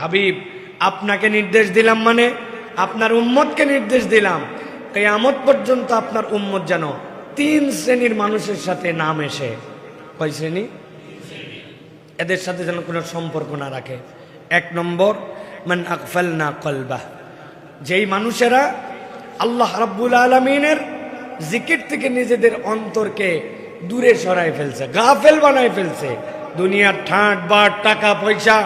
হাবিব আপনাকে নির্দেশ দিলাম, মানে আপনার উম্মতকে নির্দেশ দিলাম, কিয়ামত পর্যন্ত আপনার উম্মত যেন 3 শ্রেণীর মানুষের সাথে না মেশে। কয় শ্রেণী? এদের সাথে যেন কোনো সম্পর্ক না রাখে। 1 নম্বর, মান আগফালনা কলবাহ, যেই মানুষেরা আল্লাহ রাব্বুল আলামিনের জিকির থেকে নিজেদের অন্তরকে দূরে সরায় ফেলছে, গাফেল বানায় ফেলছে। দুনিয়ার ঠাঁট বাট, টাকা পয়সা,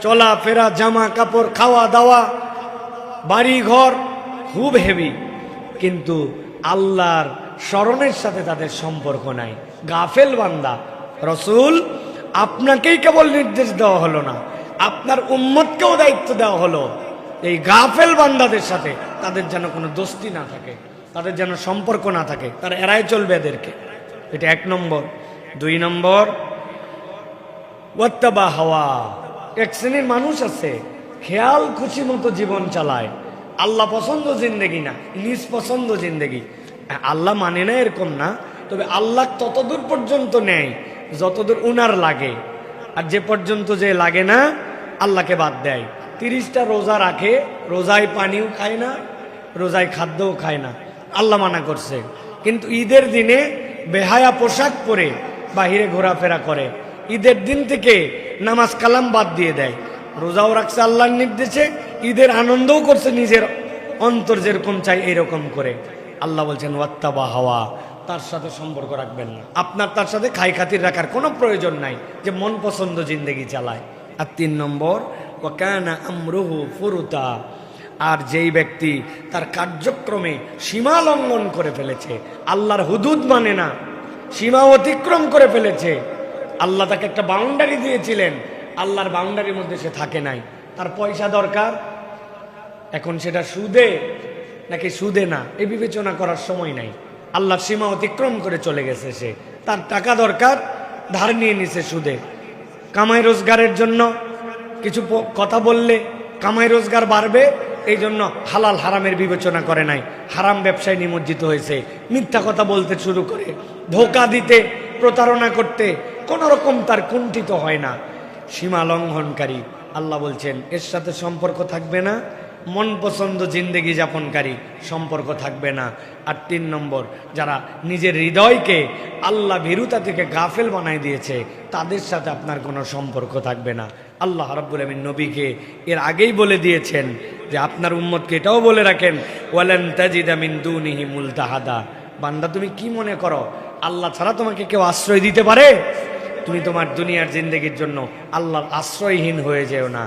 চলাফেরা, জামা কাপড়, খাওয়া দাওয়া, বাড়ি ঘর খুব হেভি, কিন্তু আল্লাহর স্মরণের সাথে তাদের সম্পর্ক নাই, গাফেল বান্দা। রসুল আপনাকেই কেবল নির্দেশ দেওয়া হলো না, আপনার উম্মতকেও দায়িত্ব দেওয়া হলো, এই গাফেল বান্দাদের সাথে তাদের যেন কোনো দোস্তি না থাকে, তাদের যেন সম্পর্ক না থাকে, তারা এড়াই চলবে এদেরকে। এটা 1 নম্বর। 2 নম্বর, ওয়াত্তাবা হাওয়া, এক শ্রেণীর মানুষ আছে খেয়াল খুশি মতো জীবন চালায়, আল্লাহ পছন্দ জিন্দেগি না, নিজ পছন্দ জিন্দেগি। আল্লাহ মানে না এরকম না, তবে আল্লাহ ততদূর পর্যন্ত নেয় যতদূর উনার লাগে, আর যে পর্যন্ত যে লাগে না আল্লাহকে বাদ দেয়। 30টা রোজা রাখে, রোজায় পানিও খায় না, রোজায় খাদ্যও খায় না, আল্লাহ মানা করছে। কিন্তু ঈদের দিনে বেহায়া পোশাক পরে বাহিরে ঘোরাফেরা করে, ঈদের দিন থেকে নামাজ কালাম বাদ দিয়ে দেয়, রোজাও রাখছে আল্লাহর নির্দেশে, ঈদের আনন্দও করছে নিজের অন্তর যেরকম চাই এরকম করে। আল্লাহ বলছেন ওয়াত্তাবা হাওয়া, তার সাথে সম্পর্ক রাখবেন না। আপনার তার সাথে খাই খাতির রাখার কোনো প্রয়োজন নাই, যে মন পছন্দ জিন্দেগি চালায়। আর 3 নম্বর, ওয়াকানা আমরুহু ফুরুতা, আর যেই ব্যক্তি তার কার্যক্রমে সীমা লঙ্ঘন করে ফেলেছে, আল্লাহর হুদুদ মানে না, সীমা অতিক্রম করে ফেলেছে। আল্লাহ তাকে একটা বাউন্ডারি দিয়েছিলেন, আল্লাহর বাউন্ডারির মধ্যে সে থাকে নাই, তার পয়সা দরকার, এখন সেটা সুদে নাকি সুদে না এই বিবেচনা করার সময় নাই, আল্লাহর সীমা অতিক্রম করে চলে গেছে সে, তার টাকা দরকার, ধার নিয়ে নিছে সুদে। কামাই রোজগারের জন্য কিছু কথা বললে কামাই রোজগার বাড়বে, এই জন্য হালাল হারামের বিবেচনা করে নাই, হারাম ব্যবসায় নিমজ্জিত হয়েছে, মিথ্যা কথা বলতে শুরু করে, ধোঁকা দিতে, প্রতারণা করতে কোন রকম তার কুণ্ঠিত হয় না, সীমা লঙ্ঘনকারী। আল্লাহ বলছেন এর সাথে সম্পর্ক থাকবে না, মন পছন্দ জিন্দেগি যাপনকারী সম্পর্ক থাকবে না। আর 3 নম্বর, যারা নিজের হৃদয়কে আল্লাহ ভীরুতা থেকে গাফেল বানাই দিয়েছে, তাদের সাথে আপনার কোনো সম্পর্ক থাকবে না। আল্লাহ রাব্বুল আমিন নবীকে এর আগেই বলে দিয়েছেন যে আপনার উম্মতকে এটাও বলে রাখেন, ওয়ালান তাজিদা মিন দুনিহি মুলতাহাদা, বান্দা তুমি কি মনে করো আল্লাহ ছাড়া তোমাকে কেউ আশ্রয় দিতে পারে? তুমি তোমার দুনিয়ার জিন্দেগির জন্য আল্লাহর আশ্রয়হীন হয়ে যেও না।